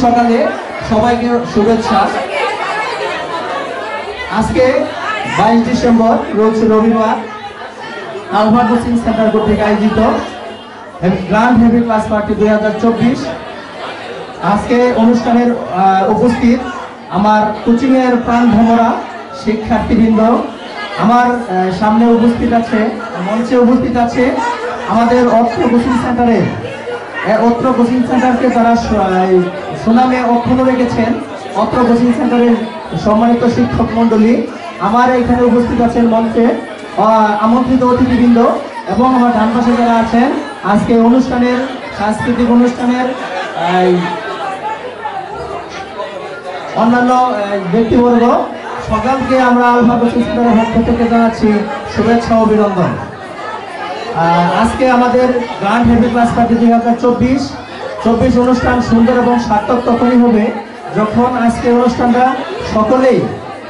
সকালে সবাইকে শুভেচ্ছা। আজকে 22 ডিসেম্বর রোজ রবিবার আলফা কোচিং সেন্টার কর্তৃক আয়োজিত গ্র্যান্ড হেভি ক্লাস পার্টি 2024। আজকে অনুষ্ঠানের উপস্থিত আমার কোচিং এর প্রাণ ভ্রমরা শিক্ষার্থীবৃন্দ, আমার সামনে উপস্থিত আছে, মঞ্চে উপস্থিত আছে আমাদের অত্র কোচিং সেন্টারের অত্র কোচিং সেন্টারকে যারা সুনামে অক্ষুণ্ণ রেখেছেন, অত্র কোচিং সেন্টারের সম্মানিত শিক্ষক মন্ডলী, আমার এখানে উপস্থিত আছেন মঞ্চে আমন্ত্রিত অতিথিবৃন্দ এবং আমার ডান পাশে যারা আছেন আজকে অনুষ্ঠানের সাংস্কৃতিক অনুষ্ঠানের অন্যান্য ব্যক্তিবর্গ, সকলকে আমরা আলফা কোচিং সেন্টারের পক্ষ থেকে জানাচ্ছি শুভেচ্ছা ও অভিনন্দন। আজকে আমাদের গ্র্যান্ড হেভি ক্লাস পার্টি 2024 অনুষ্ঠান সুন্দর এবং সার্থক তখনই হবে যখন আজকে অনুষ্ঠানটা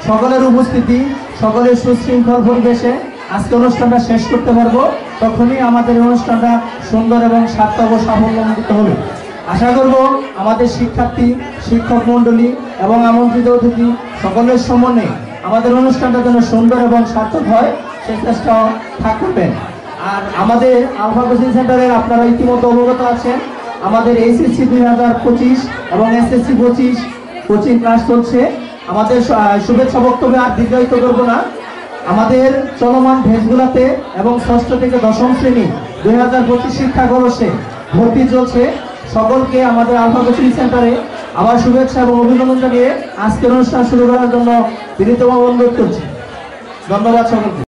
সকলের উপস্থিতি, সকলের সুশৃঙ্খল পরিবেশে আজকে অনুষ্ঠানটা শেষ করতে পারবো, তখনই আমাদের অনুষ্ঠানটা সুন্দর এবং সার্থক ও সাফল্যমণ্ডিত হবে। আশা করব আমাদের শিক্ষার্থী, শিক্ষক মণ্ডলী এবং আমন্ত্রিত অতিথি সকলের সমন্বয়ে আমাদের অনুষ্ঠানটা যেন সুন্দর এবং সার্থক হয় সে চেষ্টা থাকবেন। আর আমাদের আলফা কোচিং সেন্টারের আপনারা ইতিমধ্যে অবগত আছেন, আমাদের এইচএসসি 2025 এবং এসএসসি 25 কোচিং ক্লাস চলছে। আমাদের শুভেচ্ছা বক্তব্যে আর দীর্ঘায়িত করব না। আমাদের চলমান ভেজগুলাতে এবং 6ষ্ঠ থেকে 10ম শ্রেণী 2025 শিক্ষাবর্ষে ভর্তি চলছে। সকলকে আমাদের আলফা কোচিং সেন্টারে আবার শুভেচ্ছা এবং অভিনন্দন জানিয়ে আজকের অনুষ্ঠান শুরু করার জন্য বিনীতভাবে অনুরোধ করছি। ধন্যবাদ সকলকে।